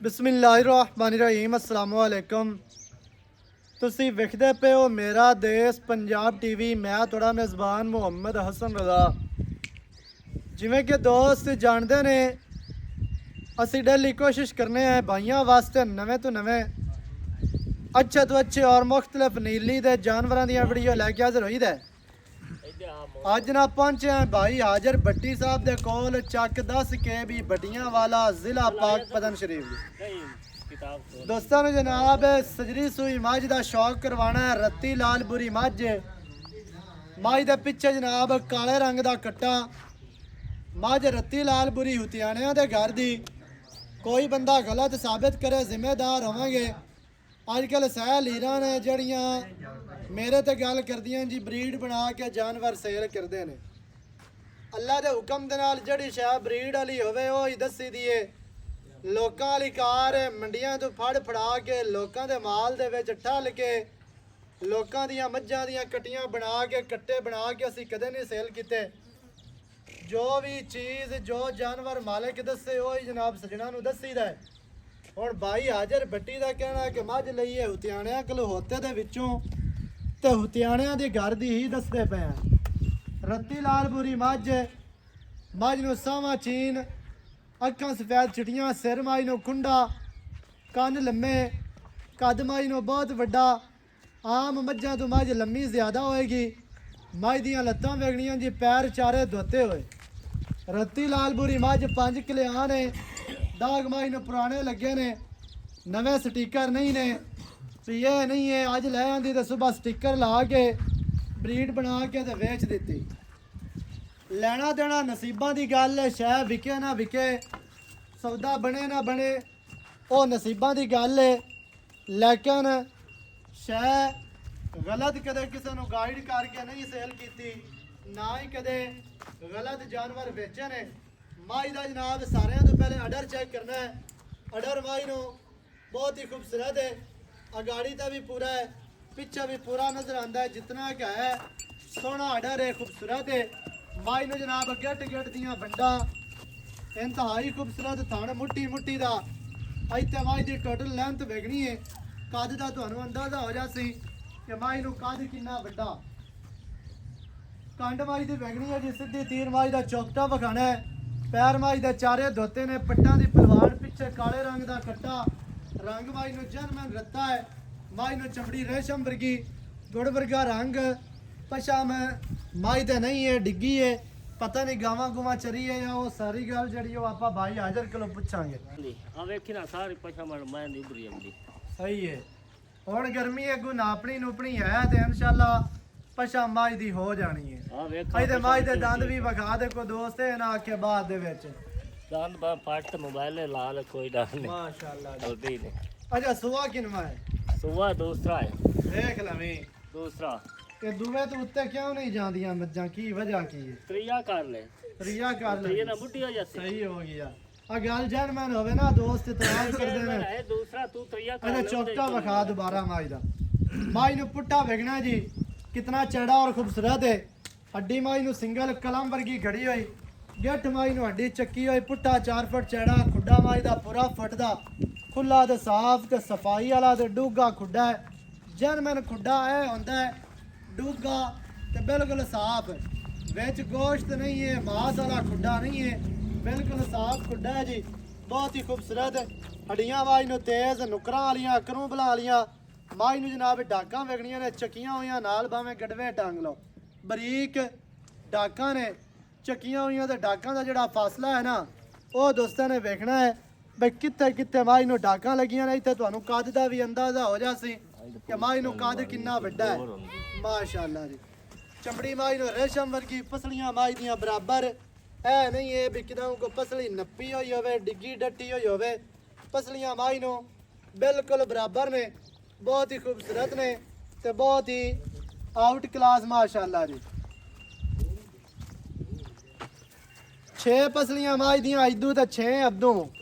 बिस्मिल्लाहिर्रहमानिर्रहीम अस्सलाम वालेकुम। ਤੁਸੀਂ ਵੇਖਦੇ ਪਏ ਹੋ ਮੇਰਾ ਦੇਸ਼ ਪੰਜਾਬ ਟੀਵੀ। ਮੈਂ ਤੁਹਾਡਾ ਮੇਜ਼ਬਾਨ ਮੁਹੰਮਦ ਹਸਨ ਰਜ਼ਾ। ਜਿਵੇਂ ਕਿ ਦੋਸਤ ਜਾਣਦੇ ਨੇ, ਅਸੀਂ ਡੇਲੀ ਕੋਸ਼ਿਸ਼ ਕਰਨੇ ਆ ਭਾਈਆਂ ਵਾਸਤੇ ਨਵੇਂ ਤੋਂ ਨਵੇਂ अच्छे तो अच्छे और मुख्तलिफ नीली दे जानवरों दी वीडियो लैके हाजिर होई दे। अज ना पहुंचे हैं भाई हाजिर भट्टी साहब दे कोल चक 10 के भी भट्टियां वाला जिला पाकपतन शरीफ। दोस्तों ने जनाब सजरी सूई मझ का शौक करवाना है। रत्ती लाल बुरी मझ मझ दे पिछे जनाब काले रंग का कट्टा मझ रत्ती लाल बुरी हुतियाणियां दे घर दी। कोई बंदा गलत साबित करे जिम्मेदार होवांगे। अजकल सह लीरां ने जड़ियां मेरे ते गल करदियां जी ब्रीड बना के जानवर सेल करते हैं। अल्लाह के हुक्म दे नाल जड़ी शै ब्रीड वाली होवे ओह ही दसी दी है। लोकां वाली कार मंडियां तो फड़ फड़ा के लोकां दे माल दे विच ठल के लोकां दियां मज्जां दियां कट्टियां बना के कट्टे बना के असीं कदे नहीं सेल कीते। जो भी चीज़ जो जानवर मालिक दसे ओह ही जनाब सजना नूं दसीदा है। ਹੁਣ ਬਾਈ ਹਾਜ਼ਰ ਭੱਟੀ ਦਾ ਕਹਿਣਾ ਕਿ ਮੱਝ ਲਈਏ ਹੁਤਿਆਣਿਆਂ ਕਲਹੋਤੇ ਦੇ ਵਿੱਚੋਂ ਤੇ ਹੁਤਿਆਣਿਆਂ ਦੇ ਘਰ ਦੀ ਹੀ ਦੱਸਦੇ ਪਏ ਆ। ਰੱਤੀ ਲਾਲ ਬੁਰੀ ਮੱਝ ਨੂੰ ਸਾਵਾਂ ਚੀਨ, ਅੱਖਾਂ ਸਫੈਦ ਚਿੱਟੀਆਂ, ਸਿਰ ਮੱਝ ਨੂੰ ਖੁੰਡਾ, ਕੰਨ ਲੰਮੇ, ਕੱਦ ਮੱਝ ਨੂੰ ਬਹੁਤ ਵੱਡਾ। ਆਮ ਮੱਝਾਂ ਤੋਂ ਮੱਝ ਲੰਮੀ ਜ਼ਿਆਦਾ ਹੋਏਗੀ। ਮੱਝ ਦੀਆਂ ਲੱਤਾਂ ਵੇਖਣੀਆਂ ਜੀ, ਪੈਰ ਚਾਰੇ ਧੋਤੇ ਹੋਏ। ਰੱਤੀ ਲਾਲ ਬੁਰੀ ਮੱਝ 5 ਕਿਲਿਆਂ ਨੇ। दाग माई ने पुराने लगे ने, नवे स्टिकर नहीं ने। तो ये नहीं है अज लै आंदी तो सुबह स्टिकर ला के ब्रीड बना के ते वेच दी। लेना देना नसीबा की गल है। शह विके ना विके, सौदा बने ना बने, वो नसीबा की गल है। लेकिन शह गलत कदे किसी को गाइड करके नहीं सेल की, ना ही कदे गलत जानवर बेचे ने। माई का जनाब सारे तो पहले अडर चेक करना है। अडर माई नो बहुत ही खूबसूरत है। अगाड़ी का भी पूरा है, पिछा भी पूरा नजर आता है। जितना क्या है सोहना अडर है, खूबसूरत है। माई नो जनाब गेट गेट दियां बंडा इंतहाई खूबसूरत थन, मुट्ठी मुट्ठी का। इतने माई की टोटल लेंथ वेखनी है, कद का तुहानू अंदाजा हो जासी कि माई नो कद कितना वड्डा। कंड माई की वेखनी है जी, सीधी तीर माई का चौकटा विखाना है। पैर माई दे चारे धोते ने, पट्टां दी पलवान, पिछे काले रंग का कट्टा। रंग माई नूं जनमन रत्ता है। माई नूं चमड़ी रेशम वर्गी, गुड़ वर्गा रंग। पछाम माई ते नहीं है, डिग्गी है। पता नहीं गावां गुवां चरी है या वो सारी गल जड़ी वो आपां भाई हाजर कोलों पुछांगे। आ वेखी ना सारी पछाम मैं दी उभरी आंदी। सही है। हुण गर्मी अगू नापनी नुपनी है ते इंशाअल्लाह पछा माई दी हो जानी है। ਇਹਦੇ ਮਾਈ ਦੇ ਦੰਦ ਵੀ ਵਿਖਾ ਦੇ ਕੋ ਦੋਸਤ ਇਹ ਨਾ ਆਖੇ ਬਾਅਦ ਦੇ ਵਿੱਚ ਦੰਦ ਬਾ ਫਟ ਮੋਬਾਈਲ ਲਾ ਲੈ, ਕੋਈ ਡਰ ਨਹੀਂ ਮਾਸ਼ਾਅੱਲਾ ਜਲਦੀ ਨੇ। ਅੱਛਾ ਸੁਆ ਕਿਨਵਾ ਹੈ? ਸੁਆ ਦੂਸਰਾ ਹੈ। ਦੇਖ ਲਵੇਂ ਦੂਸਰਾ ਤੇ ਦੂਵੇਂ ਤੋਂ ਉੱਤੇ ਕਿਉਂ ਨਹੀਂ ਜਾਂਦੀਆਂ ਮੱਝਾਂ, ਕੀ ਵਜ੍ਹਾ ਕੀ ਹੈ? ਤਰੀਆ ਕਰ ਲੈ, ਤਰੀਆ ਕਰ ਲੈ, ਤਰੀਆ ਨਾ ਬੁੱਢੀ ਹੋ ਜਾਤੀ। ਸਹੀ ਹੋ ਗਿਆ। ਆ ਗੱਲ ਜਨਮਨ ਹੋਵੇ ਨਾ ਦੋਸਤ ਇਤਰਾਜ਼ ਕਰਦੇ ਨੇ। ਇਹ ਦੂਸਰਾ ਤੂੰ ਤਰੀਆ ਕਰ। ਇਹਦਾ ਚੌਕਟਾ ਵਿਖਾ ਦੁਬਾਰਾ ਮਾਈ ਦਾ। ਮਾਈ ਨੂੰ ਪੁੱਟਾ ਵੇਖਣਾ ਜੀ कितना चौड़ा और खूबसूरत है। हड्डी माई नूं सिंगल कलम वर्गी खड़ी हुई। गिठ माई नूं हड्डी चक्की हुई। पुट्ठा 4 फुट चौड़ा, खुड्डा माई दा पूरा फुट दा, खुला ते साफ ते सफाई वाला ते डूगा खुड्डा है। जनमन खुड्डा है होंदा है डूगा ते बिल्कुल साफ, विच गोश्त नहीं है, मांस वाला खुड्डा नहीं है, बिल्कुल साफ खुड्डा है जी। बहुत ही खूबसूरत हड्डियां माई नूं तेज, नुकरां वालियां, करूबलां वालियां। माई नूं जनाब डाकां वेखणियां ने, चक्कियां होईयां नाल, भावें गड़वे टंग लो। बरीक डाकां ने, चक्कियां होईयां ते डाकां दा जिहड़ा फासला है ना वो दोस्तां ने वेखना है बई कित्थे कित्थे माई नूं डाकां लगियां ने। इत्थे तुहानूं कद दा भी अंदाजा हो जासी कि माई नूं कद किन्ना वड्डा है। माशाअल्लाह जी। चमड़ी माई नूं रेशम वर्गी, पसलियां माई दियां बराबर है नहीं है भी किदां को पसली नप्पी होई होवे, डिग्गी डट्टी होई होवे। पसलियां माई नूं बिल्कुल बराबर ने, बहुत ही खूबसूरत ने ते बहुत ही आउट क्लास माशाअल्लाह जी। 6 पसलियां माई दियां इदू ते 6 अब्दू।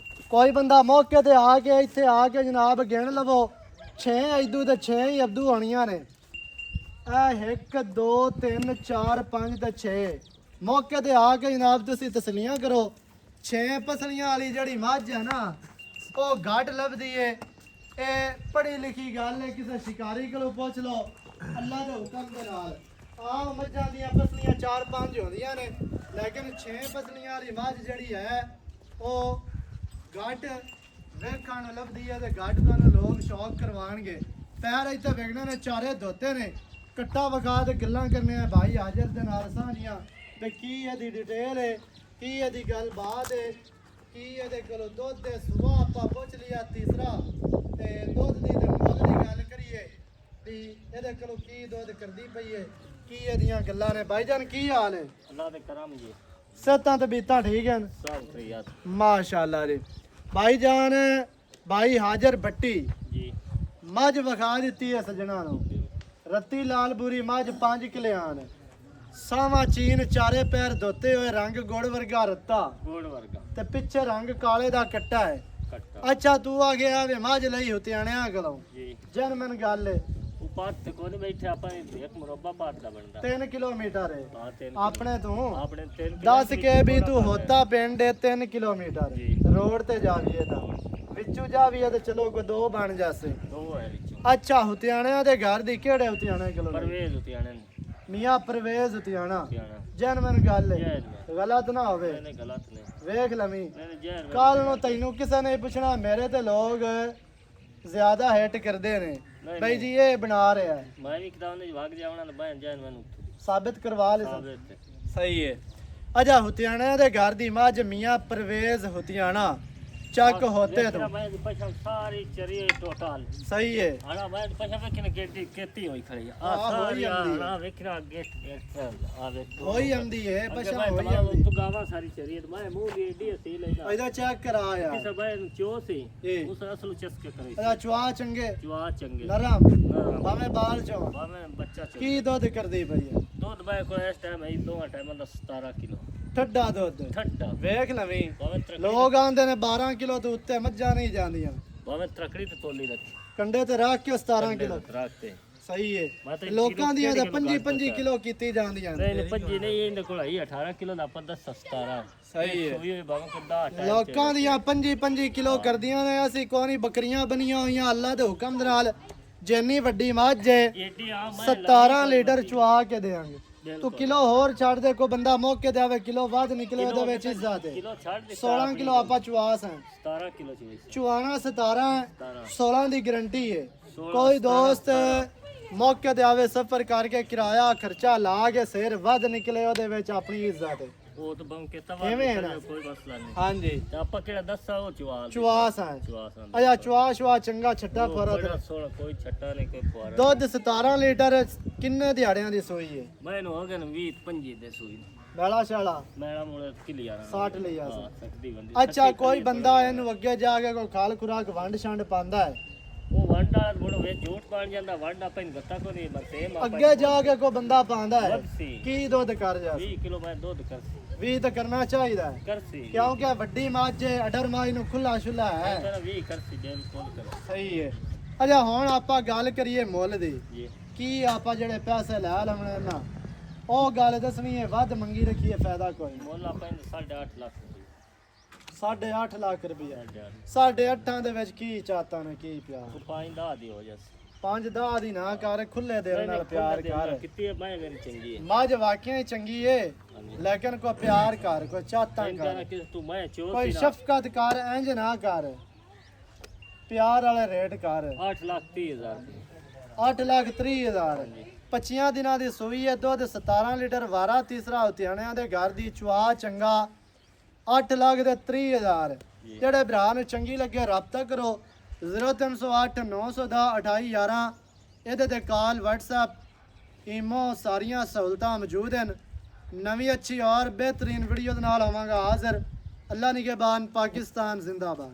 कोई बंदा मौके ते आके इत्थे आके जनाब गिण लवो, 6 इदू ते 6 ही अब्दू होनियां ने। 1 2 3 4 5 ते 6 मौके ते आके जनाब तुसीं तसलियां करो। 6 पसलियां वाली जड़ी मझ है ना ਉਹ ਘਾਟ ਲੱਭਦੀ ਏ। ਇਹ ਪੜ੍ਹੀ ਲਿਖੀ ਗੱਲ ਹੈ, ਕਿਸੇ ਸ਼ਿਕਾਰੀ ਕੋਲੋਂ ਪੁੱਛ ਲਓ ਅੱਲਾ ਦੇ ਹੁਕਮ ਦੇ ਨਾਲ। ਆਮ ਮੱਝਾਂ ਦੀਆਂ ਪਸਲੀਆਂ 4-5 ਹੁੰਦੀਆਂ ਨੇ, ਲੇਕਿਨ 6 ਪਸਲੀਆਂ ਵਾਲੀ ਮੱਝ ਜਿਹੜੀ ਹੈ ਉਹ ਘਾਟ ਵੇਖਣ ਨੂੰ ਲੱਭਦੀ ਹੈ ਤੇ ਘਾਟ ਤੁਹਾਨੂੰ ਲੋਕ ਸ਼ੌਕ ਕਰਵਾਉਣਗੇ। ਪੈਰ ਇੱਥੇ ਵੇਖਣੇ ਨੇ, ਚਾਰੇ ਧੋਤੇ ਨੇ, ਕੱਟਾ ਵਿਖਾ ਤੇ ਗੱਲਾਂ ਕਰਨੇ ਆ ਭਾਈ ਹਾਜ਼ਰ ਦੇ ਨਾਲ ਸਾਂਝੀਆਂ ਤੇ ਕੀ ਇਹਦੀ ਡਿਟੇਲ ਹੈ, ਕੀ ਇਹਦੀ ਗੱਲਬਾਤ ਹੈ, ਕੀ ਇਹਦੇ ਕੋਲੋਂ ਦੁੱਧ ਦੇ ਸੁਭਾਅ ਆਪਾਂ ਪੁੱਛ ਲਿਆ ਤੀਸਰਾ, ਤੇ ਦੁੱਧ ਦੀ ਤੇ ਮੁੱਲ ਦੀ ਗੱਲ ਕਰੀਏ ਵੀ ਇਹਦੇ ਕੋਲੋਂ ਕੀ ਦੁੱਧ ਕਰਦੀ ਪਈ ਹੈ, ਕੀ ਇਹਦੀਆਂ ਗੱਲਾਂ ਨੇ। ਭਾਈ ਜਾਨ ਕੀ ਹਾਲ ਹੈ? ਅੱਲਾ ਦੇ ਕਰਮ ਜੀ, ਸਿਹਤਾਂ ਤੇ ਬੀਤਾਂ ਠੀਕ ਹਨ? ਸਭ ਖੈਰਿयत ਮਾਸ਼ਾਅੱਲਾ ਜੀ। ਭਾਈ ਜਾਨ ਭਾਈ ਹਾਜ਼ਰ ਭੱਟੀ ਜੀ। ਮੱਝ ਵਿਖਾ ਦਿੱਤੀ ਹੈ ਸੱਜਣਾ ਨੂੰ, ਰੱਤੀ ਲਾਲ ਬੂਰੀ ਮੱਝ 5 ਕਿਲਿਆਂ ਨੇ, ਸਾਵਾ ਚੀਨ, ਚਾਰੇ ਪੈਰ ਧੋਤੇ ਹੋਏ, ਰੰਗ ਗੁੜ ਵਰਗਾ ਰੱਤਾ ਗੋੜ ਵਰਗਾ ਤੇ ਪਿੱਛੇ ਰੰਗ ਕਾਲੇ ਦਾ ਕੱਟਾ ਹੈ। ਕੱਟਾ ਅੱਛਾ ਤੂੰ ਆ ਗਿਆ ਵੇ ਮੱਝ ਲਈ ਹੁਤਿਆਣਿਆਂ ਕੋਲੋਂ, ਜੀ। ਜਨਮਨ ਗੱਲ ਹੈ। ਉਹ ਪਾਟ ਤੇ ਕੋਈ ਬੈਠੇ ਆਪਾਂ ਇੱਕ ਮੁਰੱਬਾ ਪਾਟ ਦਾ ਬਣਦਾ 3 ਕਿਲੋਮੀਟਰ ਹੈ ਹਾਂ, 3 ਆਪਣੇ ਤੋਂ। ਆਪਣੇ 3 ਦੱਸ ਕੇ ਵੀ ਤੂੰ ਹੋਤਾ ਪਿੰਡ 3 ਕਿਲੋਮੀਟਰ ਜੀ। ਰੋਡ ਤੇ ਜਾਵੀਏ ਤਾਂ ਵਿੱਚੋਂ ਜਾਵੀਏ ਤੇ ਚਲੋ ਕੋਈ 2 ਬਣ ਜਾਸੇ। ਦੋ ਹੈ ਵਿੱਚੋਂ। ਅੱਛਾ ਹੁਤਿਆਣਿਆਂ ਦੇ ਘਰ ਦੀ ਕਿਹੜੇ ਹੁਤਿਆਣੇ ਕੋਲੋਂ? ਪਰਵੇਜ਼ ਉਤਿਆਣੇ ਨੇ ਮੀਆਂ ਪਰਵੇਜ਼ ਹੁਤਿਆਣਾ। ਉਤਿਆਣਾ ਜਨਮਨ ਗੱਲ ਹੈ, ਜੈਨ ਗਲਤ ਨਾ ਹੋਵੇ, ਨੇ ਗਲਤ ਨੇ ਵੇਖ ਲਵੀਂ। ਮੈਨੇ ਜੈਨ ਕੱਲ ਨੂੰ ਤੈਨੂੰ ਕਿਸੇ ਨੇ ਪੁੱਛਣਾ ਮੇਰੇ ਤੇ ਲੋਕ ਜ਼ਿਆਦਾ ਹਿੱਟ ਕਰਦੇ ਨੇ ਬਈ ਜੀ ਇਹ ਬਣਾ ਰਿਹਾ ਹੈ, ਮੈਂ ਵੀ ਕਿਤਾਬ ਨੇ ਵਗ ਜਾਵਣਾ ਨਾ ਬੈਨ ਜੈਨ ਮੈਨੂੰ ਸਾਬਿਤ ਕਰਵਾ ਲੈ। ਸਾਬਤ ਸਹੀ ਹੈ। ਅਜਾ ਹੁਤਿਆਣਾ ਦੇ ਘਰ ਦੀ ਮੱਝ ਮੀਆਂ ਪਰਵੇਜ਼ ਹੁਤਿਆਣਾ ਚੱਕ ਹੋਤੇ ਤੋਂ। ਮੈਂ ਪਛਾ ਸਾਰੀ ਚਰੀ ਟੋਟਲ ਸਹੀ ਹੈ। ਆਣਾ ਮੈਂ ਪਛਾ ਵੇਖਣ ਕੀਤੀ ਹੋਈ ਖੜੀ ਆ ਆਹ, ਸਾਰੀ ਹੋਈ ਜਾਂਦੀ ਹੈ। ਆ ਵੇਖਣਾ ਅੱਗੇ ਆ ਵੇਖ ਹੋਈ ਜਾਂਦੀ ਹੈ ਪਛਾ ਹੋਈ ਹੋਈ ਜਾਂਦੀ। ਤੂੰ ਗਾਵਾ ਸਾਰੀ ਚਰੀ ਮੈਂ ਮੂੰਹ ਦੀ ਏਡੀ ਸੀ ਲੈਦਾ ਇਹਦਾ ਚੈੱਕ ਕਰਾ ਯਾਰ, ਕਿਸੇ ਬਾਈ ਨੂੰ ਚੋ ਸੀ ਇਹ। ਉਸ ਅਸਲ ਚਸਕੇ ਕਰੇ ਇਹਦਾ ਚਵਾ ਚੰਗੇ ਜਵਾ ਚੰਗੇ ਨਰਮ ਨਾ ਭਾਵੇਂ ਬਾਲ ਚੋਂ। ਬਾਵੇਂ ਬੱਚਾ ਚੋ ਕੀ ਦੁੱਧ ਕਰਦੀ ਪਈ ਹੈ? ਦੁੱਧ ਬਾਈ ਕੋਲ ਇਸ ਟਾਈਮ ਹੈ ਦੋਵਾਂ ਟਾਈਮਾਂ ਦਾ 17 ਕਿਲੋ ਠੱਡਾ ਦੁੱਧ ਠੱਡਾ ਵੇਖ ਲਵੀਂ। ਬਾਵੇਂ ਤਰਕੜੀ ਲੋਕ ਆਂਦੇ ਨੇ 12 ਕਿਲੋ ਤੋਂ ਉੱਤੇ ਮੱਝਾਂ ਨਹੀਂ ਜਾਂਦੀਆਂ, ਬਾਵੇਂ ਤਰਕੜੀ ਤੇ ਤੋਲੀ ਰੱਖੀ ਕੰਡੇ ਤੇ ਰੱਖ ਕੇ 17 ਕਿਲੋ। ਰੱਖਤੇ ਸਹੀ ਹੈ। ਮੈਂ ਤਾਂ ਲੋਕਾਂ ਦੀਆਂ ਤਾਂ ਕਿਲੋ 25 ਕਿਲੋ ਕੀਤੀ ਜਾਂਦੀਆਂ ਨੇ। ਨਹੀਂ ਪੰਜੀ ਨਹੀਂ ਇਹਦੇ ਕੋਲ ਆਈ 18 ਕਿਲੋ ਦਾ ਆਪਾਂ 10 17 ਸਹੀ ਹੈ। ਸੋਈ ਹੋਈ ਬਾਵੇਂ ਕਿੱਦਾਂ ਲੋਕਾਂ ਦੀਆਂ 25 ਕਿਲੋ ਕਰਦੀਆਂ ਨੇ। ਅਸੀਂ ਕੋਈ ਬੱਕਰੀਆਂ ਬਣੀਆਂ ਹੋਈਆਂ ਅੱਲਾ ਦੇ ਹੁਕਮ ਦੇ ਨਾਲ, ਜਿੰਨੀ ਵੱਡੀ ਮੱਝ ਹੈ ਏਡੀ ਆ ਮੈਂ 17 ਲੀਟਰ ਚੁਆ ਕੇ ਦੇਾਂਗੇ। ਤੂੰ ਕਿਲੋ ਹੋਰ ਛੱਡ ਦੇ, ਕੋਈ ਬੰਦਾ ਮੌਕੇ ਤੇ ਆਵੇ ਕਿਲੋ ਵੱਧ ਨਿਕਲੇ ਉਹਦੇ ਵਿੱਚ ਇੱਜ਼ਤ ਹੈ। ਕਿਲੋ ਛੱਡ ਦੇ 16 ਕਿਲੋ ਆਪਾਂ ਚੁਆਸ ਹੈ, 17 ਕਿਲੋ ਚ ਚੁਆਣਾ 17 ਹੈ, 17 16 ਦੀ ਗਾਰੰਟੀ ਹੈ। 16 ਕੋਈ ਦੋਸਤ ਮੌਕੇ ਤੇ ਆਵੇ ਸਫਰ ਕਰਕੇ ਕਿਰਾਇਆ ਖਰਚਾ ਲਾ ਕੇ ਸਿਰ ਵੱਧ ਨਿਕਲੇ ਉਹਦੇ ਵਿੱਚ ਆਪਣੀ ਇੱਜ਼ਤ ਹੈ। ਉਹ ਤਾਂ ਬੰਕੇ ਐਵੇਂ ਹੈ ਨਾ। ਕੋਈ ਮਸਲਾ ਨਹੀਂ ਹਾਂਜੀ ਤੇ ਆਪਾਂ ਕਿਹੜਾ ਦੱਸਾ ਉਹ ਚਵਾਲ ਚੁਆਸ ਹੈ। ਚਵਾਸ ਅਜਾ ਚੁਆ ਚੰਗਾ ਛੱਟਾ ਫਰਾ ਬੜਾ ਸੋਹਣਾ ਕੋਈ ਛੱਟਾ ਨਹੀਂ ਕੋਈ ਫੁਆਰਾ ਦੁੱਧ 17 ਲੀਟਰ ਕਿੰਨੇ ਦਿਹਾੜਿਆਂ ਦੀ ਸੋਈ ਹੈ? ਮੈਨੂੰ ਹੋ ਗਏ ਨੇ 20 25 ਦੇ ਸੂਈ ਬੈਲਾ ਸ਼ਾਲਾ ਮੈਲਾ ਮੋੜ ਕਿਲੀ ਆ 60 ਲਈ ਆ। ਸਕਦੀ ਬੰਦੀ ਅੱਛਾ ਕੋਈ ਬੰਦਾ ਇਹਨੂੰ ਅੱਗੇ ਜਾ ਕੇ ਕੋਈ ਖਾਲ ਖੁਰਾਕ ਵੰਡ ਛੰਡ ਪਾਉਂਦਾ ਹੈ, ਉਹ ਵੰਡਾ ਮੁੜ ਵੇ ਝੂਠ ਬਣ ਜਾਂਦਾ ਵੰਡਾ ਪੈਨ ਗੱਤਾ ਕੋ ਨਹੀਂ ਮਰਤੇ ਅੱਗੇ ਜਾ ਕੇ ਕੋਈ ਬੰਦਾ ਪਾਉਂਦਾ ਹੈ ਸੀ ਕੀ ਦੁੱਧ ਕਰ ਜਾ 20 ਕਿਲੋ ਮੈਂ ਦੁੱਧ ਕਰਸੀ 20 ਤਾਂ ਕਰਨਾ ਚਾਹੀਦਾ ਹੈ, ਕਰਸੀ ਕਿਉਂਕਿ ਵੱਡੀ ਮੱਝ ਹੈ, ਅਡਰ ਮਾਈ ਨੂੰ ਖੁੱਲਾ ਛੁੱਲਾ ਹੈ। ਤੇਰਾ 20 ਕਰਸੀ ਬਿਲਕੁਲ ਕਰ ਸਹੀ ਹੈ। ਅੱਛਾ ਹੁਣ ਆਪਾਂ ਗੱਲ ਕਰੀਏ ਮੁੱਲ ਦੀ। ਜੀ ਕੀ ਆਪਾਂ ਜਿਹੜੇ ਪੈਸੇ ਲੈ ਲਵਣੇ ਨਾ ਉਹ ਗੱਲ ਦੱਸਵੀਂ ਹੈ, ਵੱਧ ਮੰਗੀ ਰੱਖੀਏ ਫਾਇਦਾ ਕੋਈ ਨਹੀਂ। ਮੁੱਲ ਆਪਾਂ 8.5 ਲੱਖ 8.5 ਲੱਖ ਰੁਪਇਆ। 8.5 8.5 ਦੇ ਵਿੱਚ ਕੀ ਚਾਹਤਾ ਨੇ ਕੀ ਪਿਆਰ? ਉਹ 5 ਦੀ ਹੋ ਜਾਸ 5-10 ਦੀ ਨਾ ਕਰ, ਖੁੱਲੇ ਦਿਲ ਨਾਲ ਪਿਆਰ ਕਰ। ਕਿਤੇ ਹੈ ਮੈਂ ਮੇਰੀ ਚੰਗੀ ਹੈ ਮੱਝ ਵਾਕਿਆ ਹੀ ਚੰਗੀ ਏ, ਲੇਕਿਨ ਕੋਈ ਪਿਆਰ ਕਰ, ਕੋਈ ਚਾਹਤਾ ਕਰ, ਕਿ ਤੂੰ ਮੈਂ ਚੋ ਕੋਈ ਸ਼ਫਕਤ ਕਰ, ਇੰਜ ਨਾ ਕਰ, ਪਿਆਰ ਵਾਲੇ ਰੇਟ ਕਰ। 8,30,000 8,30,000 25 ਦਿਨਾਂ ਦੀ ਸੂਈ ਹੈ, ਦੁੱਧ 17 ਲੀਟਰ ਵਾਰਾ ਤੀਸਰਾ ਹੁਤਿਆਣਿਆਂ ਦੇ ਘਰ ਦੀ ਚੁਆ ਚੰਗਾ 8,30,000। ਜਿਹੜੇ ਭਰਾ ਨੂੰ ਚੰਗੀ ਲੱਗੇ ਰਾਬਤਾ ਕਰੋ 0308 910 2811। ਇਹਦੇ ਤੇ ਕਾਲ WhatsApp ਈਮੋ ਸਾਰੀਆਂ ਸਹੂਲਤਾਂ ਮੌਜੂਦ ਹਨ। ਨਵੀਂ ਅੱਛੀ ਔਰ ਬਿਹਤਰੀਨ ਵੀਡੀਓ ਦੇ ਨਾਲ ਆਵਾਂਗਾ ਹਾਜ਼ਰ। ਅੱਲਾ ਨਿਗਹਿਬਾਨ, ਪਾਕਿਸਤਾਨ ਜ਼ਿੰਦਾਬਾਦ।